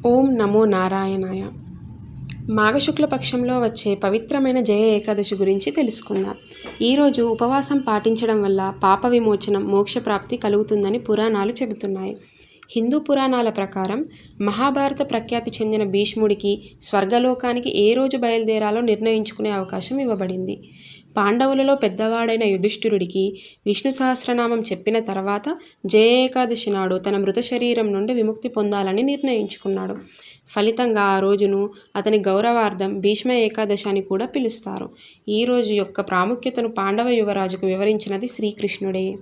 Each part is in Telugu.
ఓం నమో నారాయణాయ. మాఘశుక్ల పక్షంలో వచ్చే పవిత్రమైన జయ ఏకాదశి గురించి తెలుసుకుందాం. ఈరోజు ఉపవాసం పాటించడం వల్ల పాప విమోచనం, మోక్షప్రాప్తి కలుగుతుందని పురాణాలు చెబుతున్నాయి. హిందూ పురాణాల ప్రకారం మహాభారత ప్రఖ్యాతి చెందిన భీష్ముడికి స్వర్గలోకానికి ఏ రోజు బయలుదేరాలో నిర్ణయించుకునే అవకాశం ఇవ్వబడింది. పాండవులలో పెద్దవాడైన యుధిష్ఠిరుడికి విష్ణు సహస్రనామం చెప్పిన తర్వాత జయ ఏకాదశి నాడు తన మృత శరీరం నుండి విముక్తి పొందాలని నిర్ణయించుకున్నాడు. ఫలితంగా ఆ రోజును అతని గౌరవార్థం భీష్మ ఏకాదశి అని కూడా పిలుస్తారు. ఈ రోజు యొక్క ప్రాముఖ్యతను పాండవ యువరాజుకు వివరించినది శ్రీకృష్ణుడే.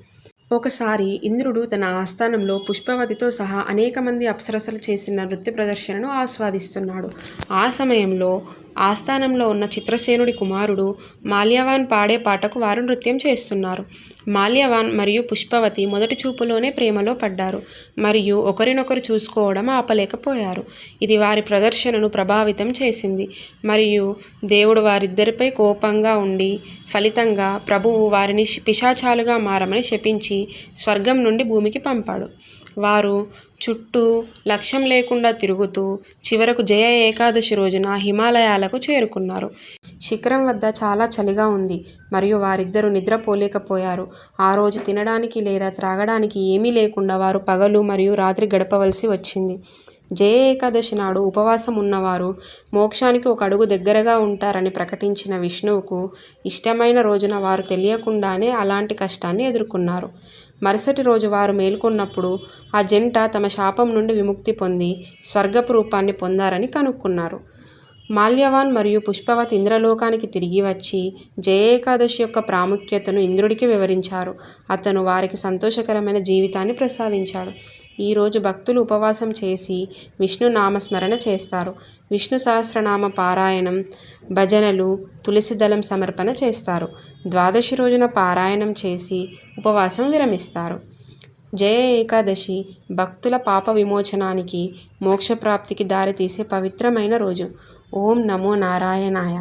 ఒకసారి ఇంద్రుడు తన ఆస్థానంలో పుష్పవతితో సహా అనేక మంది అప్సరసలు చేసిన నృత్య ప్రదర్శనను ఆస్వాదిస్తున్నాడు. ఆ సమయంలో ఆస్థానంలో ఉన్న చిత్రసేనుడి కుమారుడు మాల్యవాన్ పాడే పాటకు వారు నృత్యం చేస్తున్నారు. మాల్యవాన్ మరియు పుష్పవతి మొదటి చూపులోనే ప్రేమలో పడ్డారు మరియు ఒకరినొకరు చూసుకోవడం ఆపలేకపోయారు. ఇది వారి ప్రదర్శనను ప్రభావితం చేసింది మరియు దేవుడు వారిద్దరిపై కోపంగా ఉండి ఫలితంగా ప్రభువు వారిని పిశాచాలుగా మారమని శపించి స్వర్గం నుండి భూమికి పంపాడు. వారు చుట్టూ లక్ష్యం లేకుండా తిరుగుతూ చివరకు జయ ఏకాదశి రోజున హిమాలయాలకు చేరుకున్నారు. శిఖరం వద్ద చాలా చలిగా ఉంది మరియు వారిద్దరూ నిద్రపోలేకపోయారు. ఆ రోజు తినడానికి లేదా త్రాగడానికి ఏమీ లేకుండా వారు పగలు మరియు రాత్రి గడపవలసి వచ్చింది. జయ ఏకాదశి నాడు ఉపవాసం ఉన్నవారు మోక్షానికి ఒక అడుగు దగ్గరగా ఉంటారని ప్రకటించిన విష్ణువుకు ఇష్టమైన రోజున వారు తెలియకుండానే అలాంటి కష్టాన్ని ఎదుర్కొన్నారు. మరుసటి రోజు వారు మేల్కొన్నప్పుడు ఆ జంట తమ శాపం నుండి విముక్తి పొంది స్వర్గపు రూపాన్ని పొందారని కనుక్కున్నారు. మాల్యవాన్ మరియు పుష్పవతి ఇంద్రలోకానికి తిరిగి వచ్చి జయ ఏకాదశి యొక్క ప్రాముఖ్యతను ఇంద్రుడికి వివరించారు. అతను వారికి సంతోషకరమైన జీవితాన్ని ప్రసాదించాడు. ఈరోజు భక్తులు ఉపవాసం చేసి విష్ణు నామస్మరణ చేస్తారు. విష్ణు సహస్రనామ పారాయణం, భజనలు, తులసి దళం సమర్పణ చేస్తారు. ద్వాదశి రోజున పారాయణం చేసి ఉపవాసం విరమిస్తారు. జయ ఏకాదశి భక్తుల పాప విమోచనానికి, మోక్షప్రాప్తికి దారితీసే పవిత్రమైన రోజు. ఓం నమో నారాయణాయ.